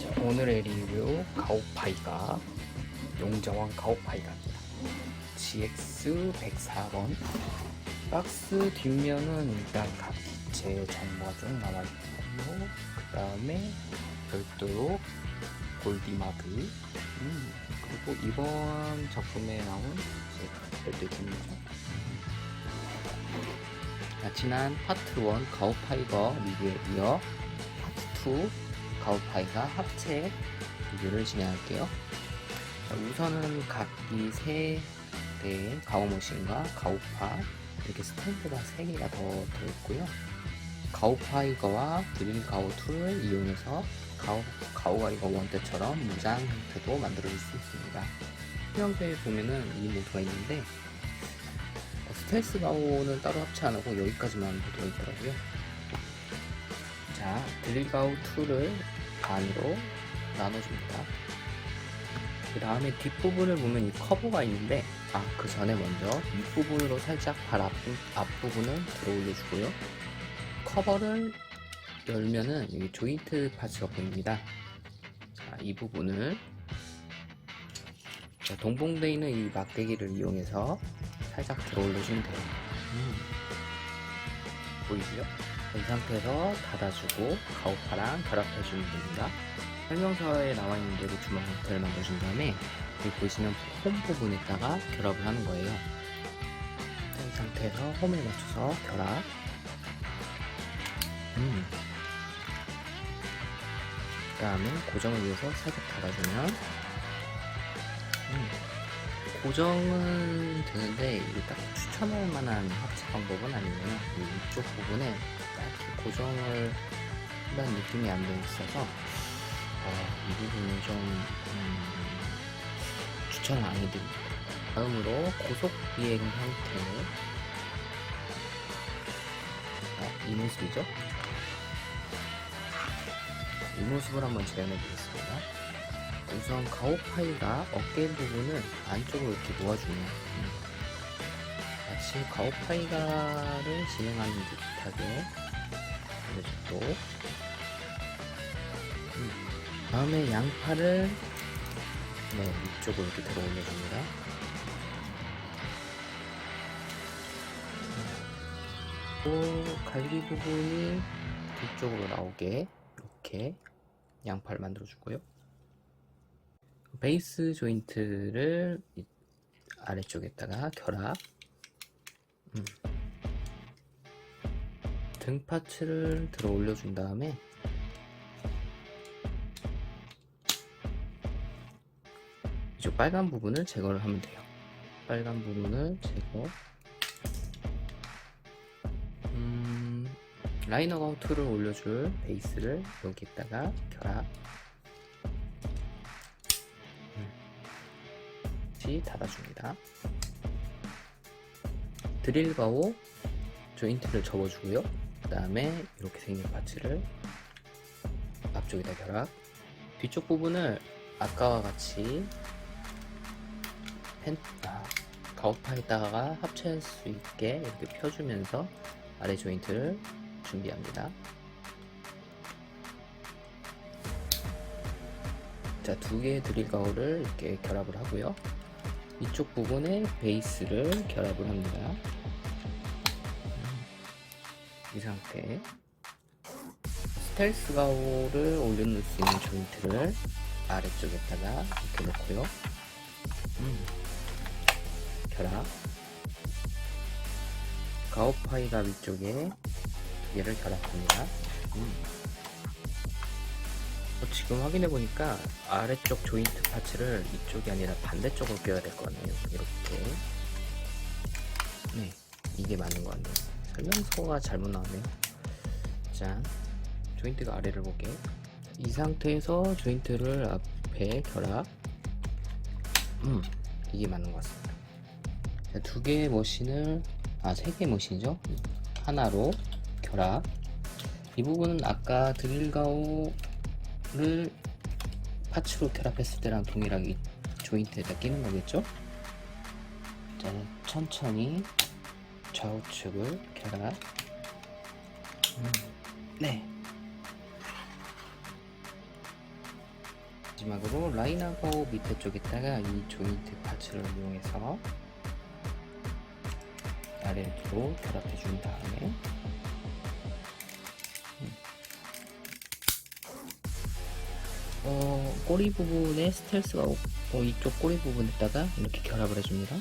자, 오늘의 리뷰 가오파이가 용자왕 가오파이가입니다. GX104번. 박스 뒷면은 일단 각 기체 정보가 쭉 나와있고요. 그 다음에 별도로 골디마드, 그리고 이번 작품에 나온 별도의 기능이죠. 지난 파트 1 가오파이거 리뷰에 이어 파트 2 가오파이가 합체 리뷰를 진행할게요. 우선은 각기 3대의 가오머신과 가오파, 이렇게 스탠드가 3개가 더 들어있고요. 가오파이거와 드릴가오2를 이용해서 가오파이거 1 때처럼 무장 형태도 만들어줄 수 있습니다. 형태에 보면은 이 모드가 있는데, 스텔스 가오는 따로 합체 안 하고 여기까지만 모드가 있더라고요. 자, 드릴가오2를 반으로 나눠줍니다. 그 다음에 뒷부분을 보면 이 커버가 있는데, 그 전에 먼저 윗부분으로 살짝 발 앞부분을 들어 올려주고요. 커버를 열면은 여기 조인트 파츠가 보입니다. 자, 이 부분을 동봉되어 있는 이 막대기를 이용해서 살짝 들어 올려주면 돼요. 보이시죠? 이 상태에서 닫아주고 가오파랑 결합해주면 됩니다. 설명서에 나와 있는 대로 주먹 형태를 만들어준 다음에 여기 보시면 홈 부분에다가 결합을 하는 거예요. 이 상태에서 홈에 맞춰서 결합. 그 다음에 고정을 위해서 살짝 닫아주면 고정은 되는데 이게 딱 추천할 만한 합체 방법은 아니에요. 이쪽 부분에 딱히 고정을 한다는 느낌이 안 돼 있어서 이 부분은 좀 추천을 안 해드립니다. 다음으로 고속 비행 형태, 이 모습이죠. 이 모습을 한번 재현해 보겠습니다. 우선 가오파이가 어깨 부분을 안쪽으로 이렇게 놓아주네요. 마치 가오파이가를 진행하는 듯하게 알려줬고, 다음에 양팔을 위쪽으로 이렇게 들어 올려줍니다. 또 갈비 부분이 뒤쪽으로 나오게 이렇게 양팔 만들어주고요. 베이스 조인트를 아래쪽에다가 결합, 등 파츠를 들어 올려준 다음에 이쪽 빨간 부분을 제거를 하면 돼요. 빨간 부분을 제거. 라이너 가우트를 올려줄 베이스를 여기에다가 결합. 다시 닫아줍니다. 드릴 가오 조인트를 접어주고요. 그 다음에 이렇게 생긴 파츠를 앞쪽에다 결합. 뒤쪽 부분을 아까와 같이 가오파에다가 합체할 수 있게 이렇게 펴주면서 아래 조인트를 준비합니다. 자, 2개의 드릴 가오를 이렇게 결합을 하고요. 이쪽 부분에 베이스를 결합을 합니다. 이 상태. 스텔스 가오를 올려놓을 수 있는 조인트를 아래쪽에다가 이렇게 놓고요. 결합. 가오파이가 위쪽에 2개를 결합합니다. 지금 확인해보니까 아래쪽 조인트 파츠를 이쪽이 아니라 반대쪽으로 껴야 될 것 같네요. 이렇게. 이게 맞는 것 같네요. 설명서가 잘못 나왔네요. 자, 조인트가 아래를 볼게요. 이 상태에서 조인트를 앞에 결합. 이게 맞는 것 같습니다. 자, 2개의 머신을 3개의 머신이죠. 하나로 결합. 이 부분은 아까 드릴가오를 파츠로 결합했을 때랑 동일하게 조인트에다 끼는 거겠죠. 자, 천천히 좌우측을 결합. 네. 마지막으로 라인하고 밑에 쪽에다가 이 조인트 파츠를 이용해서 아래로 결합해 준 다음에 꼬리 부분에 스텔스가 이쪽 꼬리 부분에다가 이렇게 결합을 해줍니다.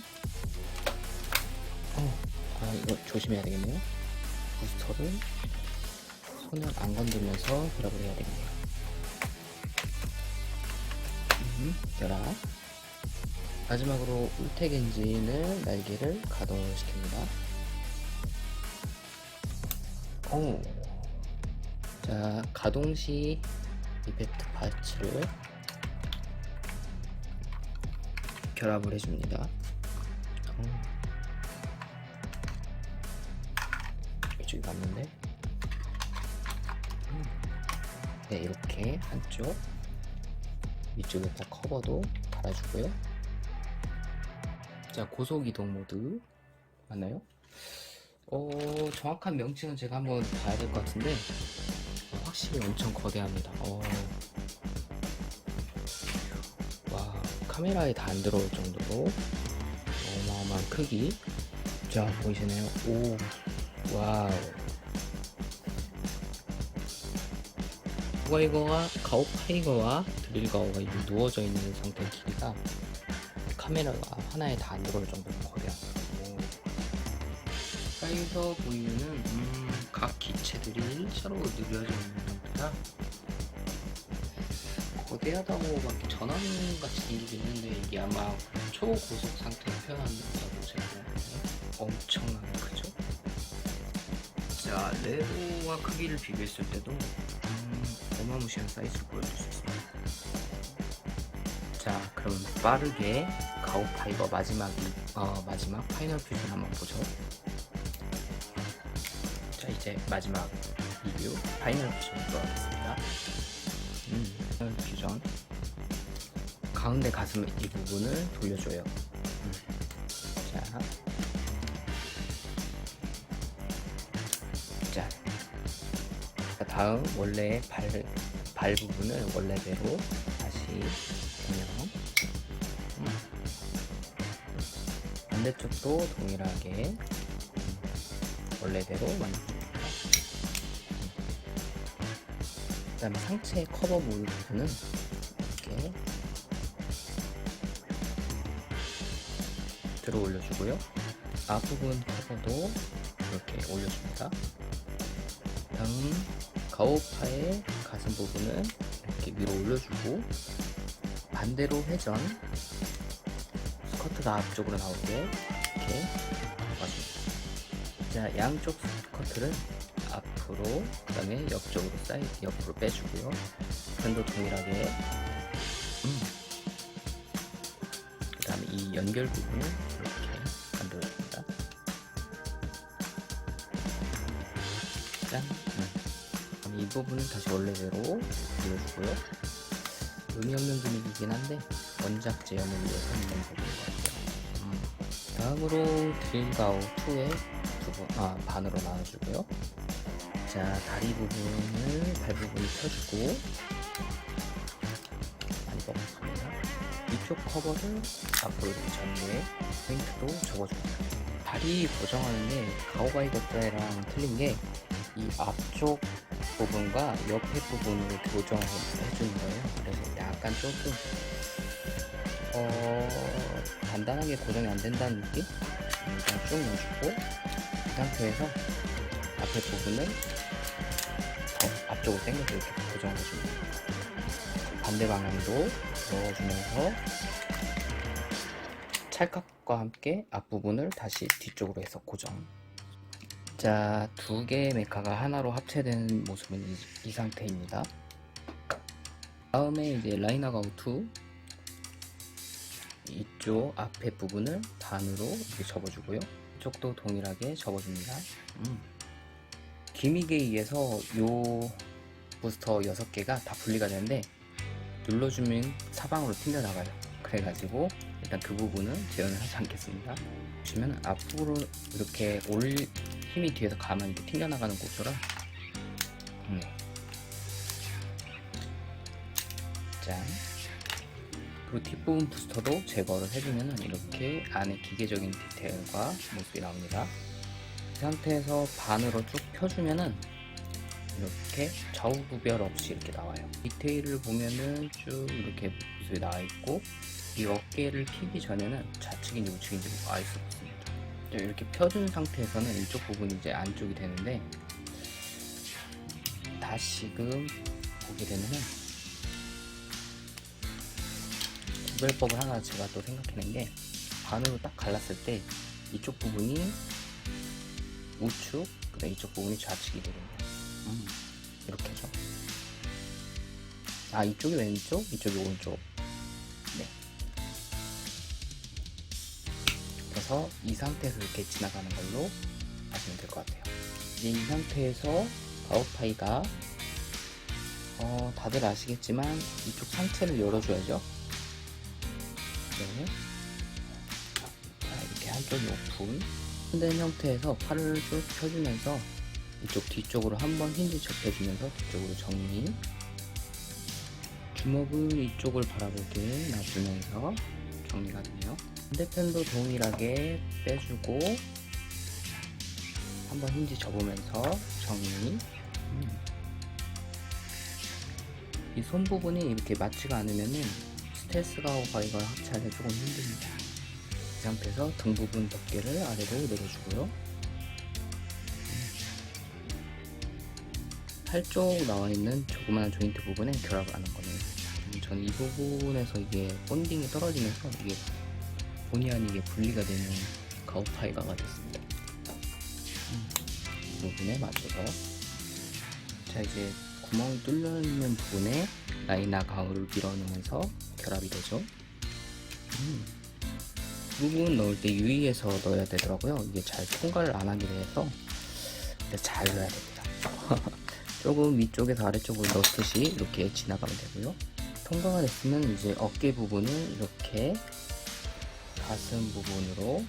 이거 조심해야 되겠네요. 부스터를 손을 안 건들면서 결합을 해야 되겠네요. 결합. 마지막으로 울텍 엔진을 날개를 가동시킵니다. 자, 가동 시 이펙트 파츠를 결합을 해줍니다. 이쪽이 맞는데? 네, 이렇게 한쪽 위쪽에다 커버도 달아주고요. 자, 고속 이동 모드 맞나요? 정확한 명칭은 제가 한번 봐야 될 것 같은데 확실히 엄청 거대합니다. 와, 카메라에 다 안 들어올 정도로 어마어마한 크기. 자, 보이시나요? 오, 와우. 가오파이거와 드릴가오가 누워져 있는 상태의 길이가 카메라가 하나에 다 안 들어올 정도로 거대합니다. 가까이서 보이면은 각 기체들이 일자로 늘려져 있는 상태라 거대하다고 막 전원 같이 생기긴 했는데 이게 아마 초고속 상태를 표현한다고 제가 보는데 엄청나게 크죠? 자, 레고와 크기를 비교했을 때도 어마무시한 사이즈를 보여줄 수 있습니다. 자, 그럼 빠르게 가오파이버 마지막 파이널 퓨전 한번 보죠. 자, 이제 마지막 리뷰 파이널 퓨전으로 들어가겠습니다. 파이널 퓨전 가운데 가슴 이 부분을 돌려줘요. 자, 다음 원래 발 부분을 원래대로 다시 운영. 반대쪽도 동일하게 원래대로 만듭니다. 그 다음에 상체 커버 부분은 이렇게 들어 올려주고요. 앞부분 커버도 이렇게 올려줍니다. 다음 가오파의 가슴 부분은 이렇게 위로 올려주고 반대로 회전, 스커트가 앞쪽으로 나오게 이렇게 잡아줍니다. 자, 양쪽 스커트를 앞으로, 그 다음에 옆쪽으로 사이드 옆으로 빼주고요. 편도 동일하게 그 다음에 이 연결 부분을 이렇게 만들어줍니다. 짠! 이 부분은 다시 원래대로 올려주고요. 의미 없는 분위기이긴 한데 원작 재현을 위해서 있는 부분인 것 같아요. 다음으로 드릴가오 2의 반으로 나눠주고요. 자, 다리 부분을 발 부분을 펴주고 많이 먹었습니다. 이쪽 커버를 앞으로 이렇게 전후에 포인트로 접어줍니다. 다리 고정하는데 가오바이거 때랑 틀린 게 이 앞쪽 부분과 옆에 부분을 고정을 해주는 거예요. 그래서 약간 조금 단단하게 고정이 안 된다는 느낌? 그냥 쭉 넣어주고 이 상태에서 앞에 부분을 더 앞쪽으로 당겨서 이렇게 고정을 해줍니다. 반대 방향도 넣어주면서 찰칵과 함께 앞부분을 다시 뒤쪽으로 해서 고정. 자, 두 개의 메카가 하나로 합체된 모습은 이 상태입니다. 다음에 이제 라이나가오 2 이쪽 앞에 부분을 반으로 이렇게 접어주고요. 이쪽도 동일하게 접어줍니다. 기믹에 의해서 요 부스터 6개가 다 분리가 되는데 눌러주면 사방으로 튕겨나가요. 그래가지고 일단 그 부분은 재현을 하지 않겠습니다. 보시면 앞으로 이렇게 힘이 뒤에서 가만히 이렇게 튕겨나가는 구조라 짠. 그리고 뒷부분 부스터도 제거를 해주면 이렇게 안에 기계적인 디테일과 모습이 나옵니다. 이 상태에서 반으로 쭉 펴주면은 이렇게 좌우 구별 없이 이렇게 나와요. 디테일을 보면은 쭉 이렇게 모습이 나와 있고, 이 어깨를 피기 전에는 좌측인지 우측인지 알 수 없습니다. 이렇게 펴준 상태에서는 이쪽 부분이 이제 안쪽이 되는데, 다시금 보게 되면은 구별법을 하나 제가 또 생각해낸 게, 반으로 딱 갈랐을 때 이쪽 부분이 우측, 그다음 이쪽 부분이 좌측이 되거든요. 이렇게죠. 아, 이쪽이 왼쪽, 이쪽이 오른쪽. 네. 그래서 이 상태에서 이렇게 지나가는 걸로 하시면 될 것 같아요. 이제 이 상태에서 가오파이가 다들 아시겠지만 이쪽 상체를 열어줘야죠. 네. 자, 이렇게 한쪽이 오픈. 된 형태에서 팔을 쭉 펴주면서 이쪽 뒤쪽으로 한번 힌지 접해주면서 뒤쪽으로 정리. 주먹은 이쪽을 바라보게 놔주면서 정리가 되네요. 반대편도 동일하게 빼주고 한번 힌지 접으면서 정리. 이 손 부분이 이렇게 맞지가 않으면은 스텔스 가오파이가 합체하기 조금 힘듭니다. 이 상태에서 등 부분 덮개를 아래로 내려주고요. 팔 쪽 나와 있는 조그마한 조인트 부분에 결합을 하는 거네요. 저는 이 부분에서 이게 본딩이 떨어지면서 이게 본의 아니게 분리가 되는 가오파이가가 됐습니다. 이 부분에 맞춰서, 자, 이제 구멍이 뚫려 있는 부분에 라이나 가우를 밀어넣으면서 결합이 되죠. 부분 넣을 때 유의해서 넣어야 되더라고요. 이게 잘 통과를 안 하게 돼서 잘 넣어야 됩니다. 조금 위쪽에서 아래쪽으로 넣듯이 이렇게 지나가면 되고요. 통과가 됐으면 이제 어깨 부분을 이렇게 가슴 부분으로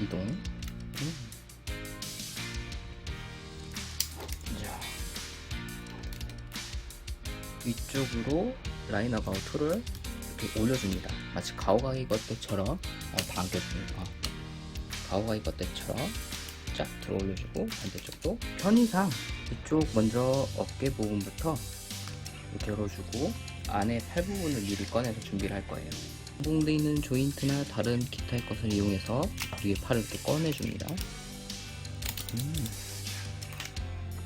이동. 자, 위쪽으로 라이너 가우 툴을 이렇게 올려줍니다. 마치 가오가이 겉대처럼 가오가이 겉대처럼 쫙 들어 올려주고, 반대쪽도 편의상 이쪽 먼저 어깨 부분부터 이렇게 열어주고 안에 팔 부분을 미리 꺼내서 준비를 할 거예요. 구멍되어 있는 조인트나 다른 기타의 것을 이용해서 위에 팔을 이렇게 꺼내줍니다.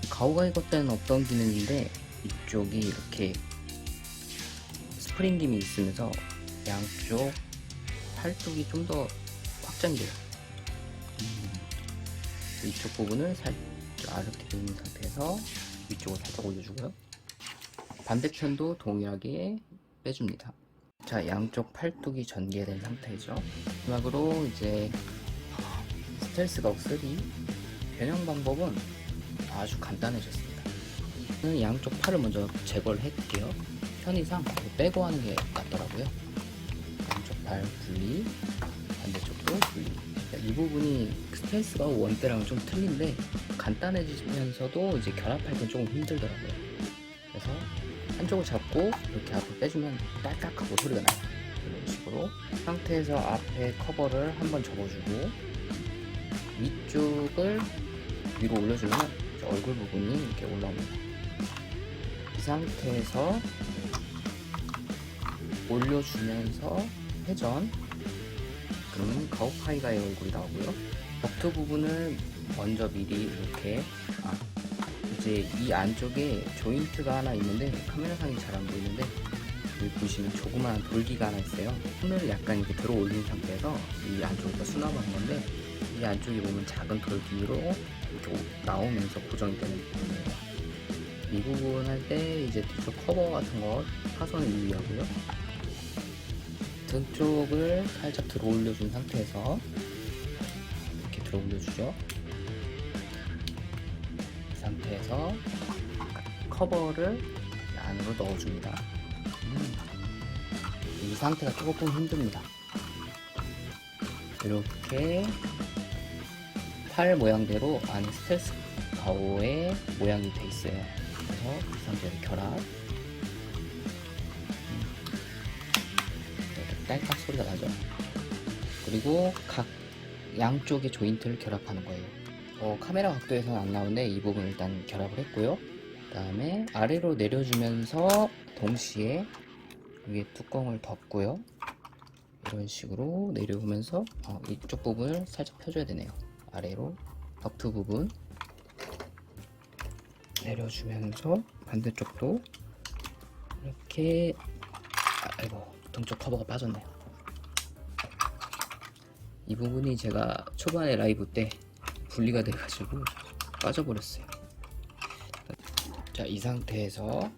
가오가이 겉대는 없던 기능인데 이쪽이 이렇게 스프링김이 있으면서 양쪽 팔뚝이 좀 더 확장이 돼요. 이쪽 부분을 살짝 아르티에 있는 상태에서 위쪽으로 살짝 올려주고요. 반대편도 동일하게 빼줍니다. 자, 양쪽 팔뚝이 전개된 상태죠. 마지막으로 이제 스텔스 가우 3 변형 방법은 아주 간단해졌습니다. 저는 양쪽 팔을 먼저 제거를 해볼게요. 편의상 빼고 하는 게 낫더라고요. 양쪽 팔 분리, 반대쪽도 분리. 이 부분이 스텔스 가우 원대랑은 좀 틀린데 간단해지면서도 이제 결합할 땐 조금 힘들더라고요. 그래서 한쪽을 잡고 이렇게 앞으로 빼주면 딸딱하고 소리가 나요. 이런 식으로 상태에서 앞에 커버를 한번 접어주고 위쪽을 위로 올려주면 얼굴 부분이 이렇게 올라옵니다. 이 상태에서 올려주면서 회전, 그러면 가오파이가의 얼굴이 나오고요. 벽트 부분을 먼저 미리 이렇게 이제 이 안쪽에 조인트가 하나 있는데 카메라상이 잘 안 보이는데 여기 보시면 조그마한 돌기가 하나 있어요. 손을 약간 이렇게 들어 올린 상태에서 이 안쪽으로 수납한 건데, 이 안쪽에 보면 작은 돌기로 이렇게 나오면서 고정이 되는 부분이에요. 이 부분 할 때 이제 뒤쪽 커버 같은 거 파손을 유의하고요. 등 쪽을 살짝 들어 올려준 상태에서 이렇게 들어 올려주죠. 이 상태에서 커버를 안으로 넣어줍니다. 이 상태가 조금 힘듭니다. 이렇게 팔 모양대로 안에 스텔스 가오의 모양이 돼 있어요. 그래서 이 상태로 결합. 딸깍 소리가 나죠. 그리고 각 양쪽의 조인트를 결합하는 거예요. 카메라 각도에서는 안 나오는데 이 부분 일단 결합을 했고요. 그 다음에 아래로 내려주면서 동시에 위에 뚜껑을 덮고요. 이런 식으로 내려오면서 이쪽 부분을 살짝 펴줘야 되네요. 아래로 덕트 부분 내려주면서 반대쪽도 이렇게 아이고 동쪽 커버가 빠졌네요. 이 부분이 제가 초반에 라이브 때 분리가 돼가지고 빠져버렸어요. 자, 이 상태에서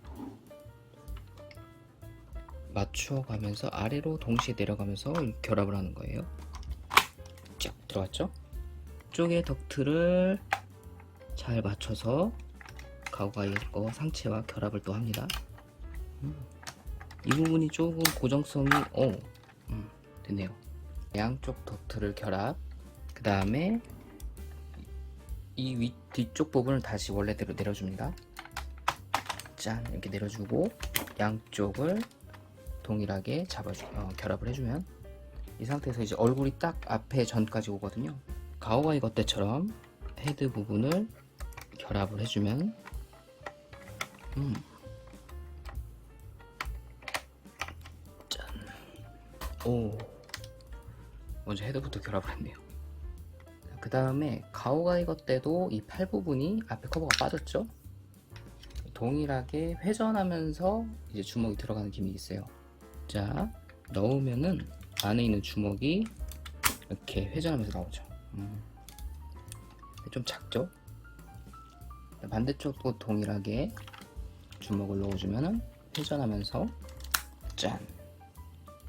맞춰가면서 아래로 동시에 내려가면서 결합을 하는 거예요. 쫙 들어갔죠? 이쪽의 덕트를 잘 맞춰서 가오가이의 거 상체와 결합을 또 합니다. 이 부분이 조금 고정성이 됐네요. 양쪽 덕트를 결합, 그 다음에 이 뒤쪽 부분을 다시 원래대로 내려줍니다. 짠, 이렇게 내려주고 양쪽을 동일하게 결합을 해주면 이 상태에서 이제 얼굴이 딱 앞에 전까지 오거든요. 가오가이 겉대처럼 헤드 부분을 결합을 해주면 짠. 오, 먼저 헤드부터 결합을 했네요. 그 다음에 가오가이 겉대도 이 팔 부분이 앞에 커버가 빠졌죠. 동일하게 회전하면서 이제 주먹이 들어가는 기믹이 있어요. 자, 넣으면은 안에 있는 주먹이 이렇게 회전하면서 나오죠. 좀 작죠? 반대쪽도 동일하게 주먹을 넣어주면은 회전하면서 짠!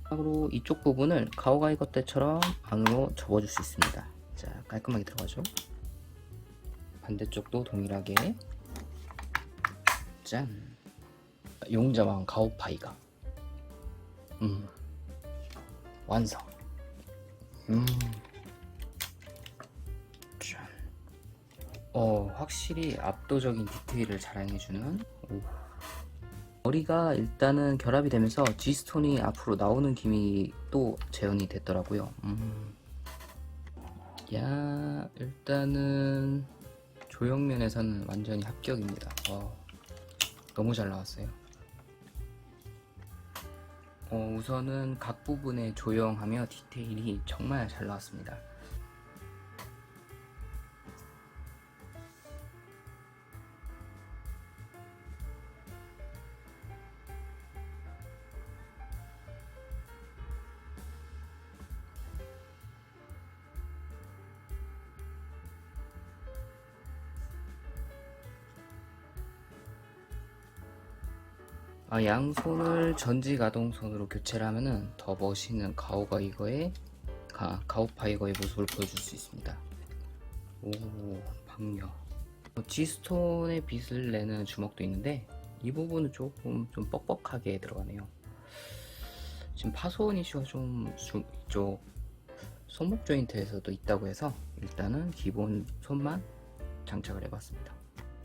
그리고 이쪽 부분을 가오가이 겉대처럼 안으로 접어줄 수 있습니다. 자, 깔끔하게 들어가죠? 반대쪽도 동일하게 짠! 용자왕 가오파이가 완성. 짠. 확실히 압도적인 디테일을 자랑해주는. 머리가 일단은 결합이 되면서 G스톤이 앞으로 나오는 기믹이 또 재현이 됐더라고요. 야, 일단은 조형면에서는 완전히 합격입니다. 너무 잘 나왔어요. 우선은 각 부분에 조형하며 디테일이 정말 잘 나왔습니다. 양손을 전지가동손으로 교체를 하면은 더 멋있는 가오파이거의 모습을 보여줄 수 있습니다. 오, 박력. G스톤의 빛을 내는 주먹도 있는데 이 부분은 조금 좀 뻑뻑하게 들어가네요. 지금 파손 이슈가 좀 이쪽 손목 조인트에서도 있다고 해서 일단은 기본 손만 장착을 해봤습니다.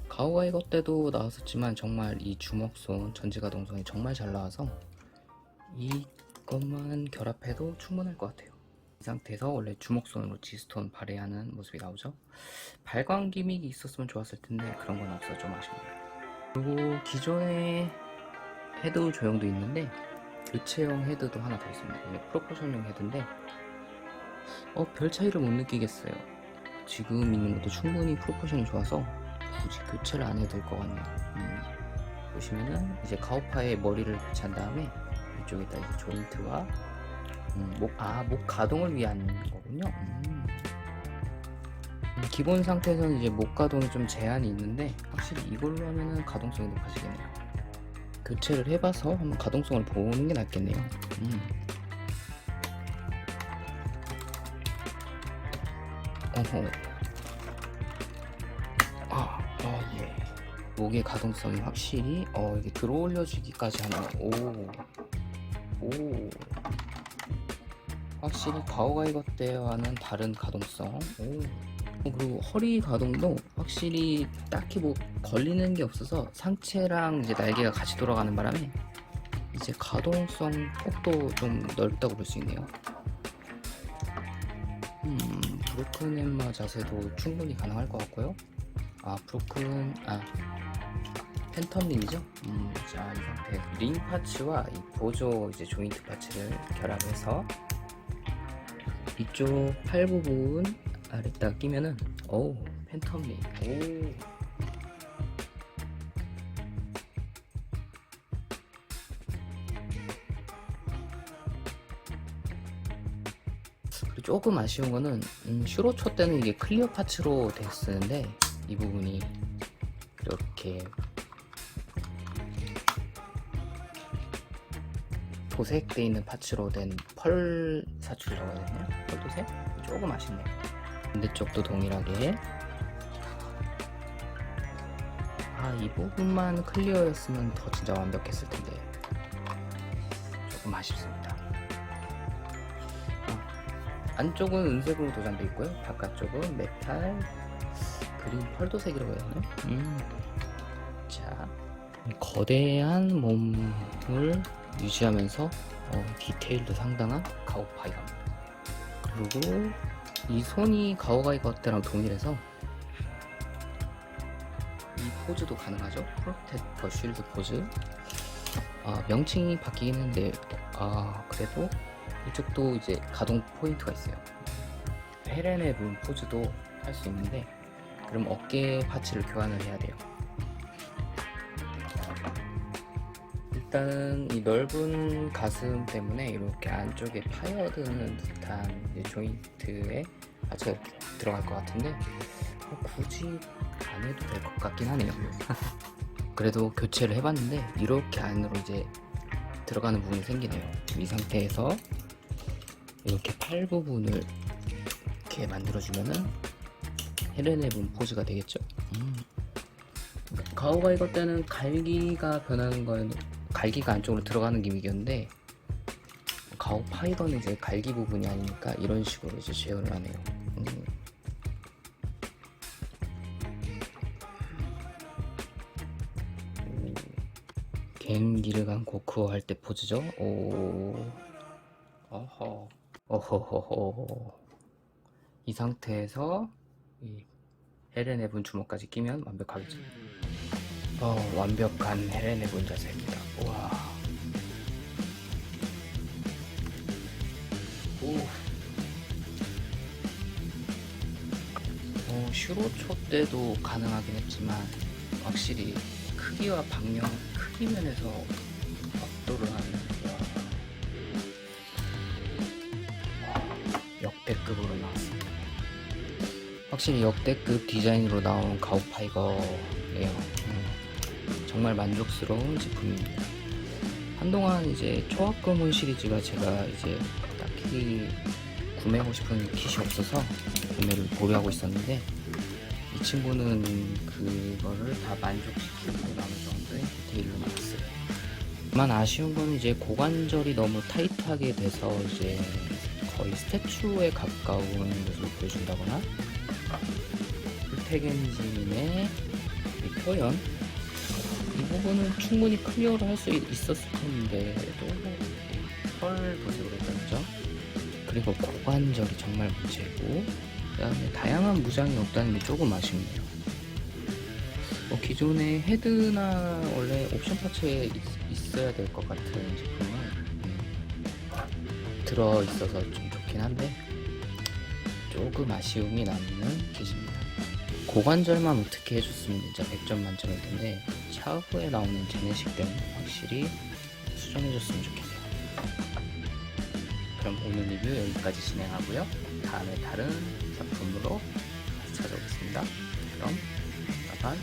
가오가이 겉대도 나왔었지만 정말 이 주먹손, 전지가동손이 정말 잘 나와서 이것만 결합해도 충분할 것 같아요. 이 상태에서 원래 주먹손으로 G스톤 발휘하는 모습이 나오죠. 발광 기믹이 있었으면 좋았을 텐데 그런 건 없어서 좀 아쉽네요. 그리고 기존의 헤드 조형도 있는데 교체형 헤드도 하나 더 있습니다. 이게 프로포션용 헤드인데 별 차이를 못 느끼겠어요. 지금 있는 것도 충분히 프로포션이 좋아서 굳이 교체를 안 해도 될 것 같네요. 보시면은 이제 가오파의 머리를 교체한 다음에 이쪽에다 이제 조인트와 목 가동을 위한 거군요. 기본 상태에서는 이제 목 가동이 좀 제한이 있는데 확실히 이걸로 하면은 가동성이 높아지겠네요. 교체를 해봐서 한번 가동성을 보는 게 낫겠네요. 어허. 예. 목의 가동성이 확실히 이게 들어올려주기까지 하네요. 오. 확실히 가오가이 겉대와는 다른 가동성. 그리고 허리 가동도 확실히 딱히 뭐 걸리는 게 없어서 상체랑 이제 날개가 같이 돌아가는 바람에 이제 가동성 폭도 좀 넓다고 볼 수 있네요. 브로큰 엠마 자세도 충분히 가능할 것 같고요. 팬텀 링이죠. 자, 이 상태 링 파츠와 이 보조 이제 조인트 파츠를 결합해서 이쪽 팔 부분 아래딱 끼면은 팬텀 링. 그리고 조금 아쉬운 거는 슈로초 때는 이게 클리어 파츠로 됐었는데 이 부분이 이렇게 도색되어 있는 파츠로 된 펄 사출이라고 해야 되나요? 펄 도색? 조금 아쉽네요. 반대쪽도 동일하게. 이 부분만 클리어였으면 더 진짜 완벽했을 텐데 조금 아쉽습니다. 안쪽은 은색으로 도장되어 있고요. 바깥쪽은 메탈 그린 펄 도색이라고 해야 되나요? 자, 거대한 몸을 유지하면서 디테일도 상당한 가오파이가입니다. 그리고 이 손이 가오가이거 때랑 동일해서 이 포즈도 가능하죠. 프로텍터 쉴드 포즈. 명칭이 바뀌긴 했는데 그래도 이쪽도 이제 가동 포인트가 있어요. 헤렌의 문 포즈도 할 수 있는데 그럼 어깨 파츠를 교환을 해야 돼요. 일단은 이 넓은 가슴 때문에 이렇게 안쪽에 파여드는 듯한 조인트에 파츠가 들어갈 것 같은데 굳이 안 해도 될 것 같긴 하네요. 그래도 교체를 해봤는데 이렇게 안으로 이제 들어가는 부분이 생기네요. 이 상태에서 이렇게 팔 부분을 이렇게 만들어주면은 헤렌의 문 포즈가 되겠죠. 가오가이거 때는 갈기가 변하는 거는 갈기가 안쪽으로 들어가는 기믹이었는데 가오파이거는 이제 갈기 부분이 아니니까 이런 식으로 이제 재현을 하네요. 갱기르간 고쿠어 할 때 포즈죠. 어허허허. 이 상태에서 이 헤렌의 분 주먹까지 끼면 완벽하겠죠. 완벽한 헤렌의 분 자세입니다. 와. 슈로초 때도 가능하긴 했지만 확실히 크기와 방향, 크기 면에서 압도를 하는 역대급으로 나왔습니다. 확실히 역대급 디자인으로 나온 가오파이거예요. 정말 만족스러운 제품입니다. 한동안 이제 초합금혼 시리즈가 제가 이제 딱히 구매하고 싶은 킷이 없어서 구매를 보류하고 있었는데 이 친구는 그거를 다 만족시키고 남은 정도의 디테일로 나왔어요. 다만 아쉬운 건 이제 고관절이 너무 타이트하게 돼서 이제 거의 스태츄에 가까운 모습을 보여준다거나 풀텍 엔진의 이 표현 이 부분은 충분히 클리어를 할 수 있었을 텐데 펄 도색으로 했죠. 그리고 고관절이 정말 문제고 그 다음에 다양한 무장이 없다는 게 조금 아쉽네요. 기존의 헤드나 원래 옵션 파츠에 있어야 될 것 같은 제품은 들어있어서 좀 좋긴 한데 조금 아쉬움이 남는 킷입니다. 고관절만 어떻게 해줬으면 진짜 100점 만점일 텐데 차후에 나오는 제네식 때문에 확실히 수정해줬으면 좋겠네요. 그럼 오늘 리뷰 여기까지 진행하고요. 다음에 다른 작품으로 다시 찾아오겠습니다. 그럼 빠빠이.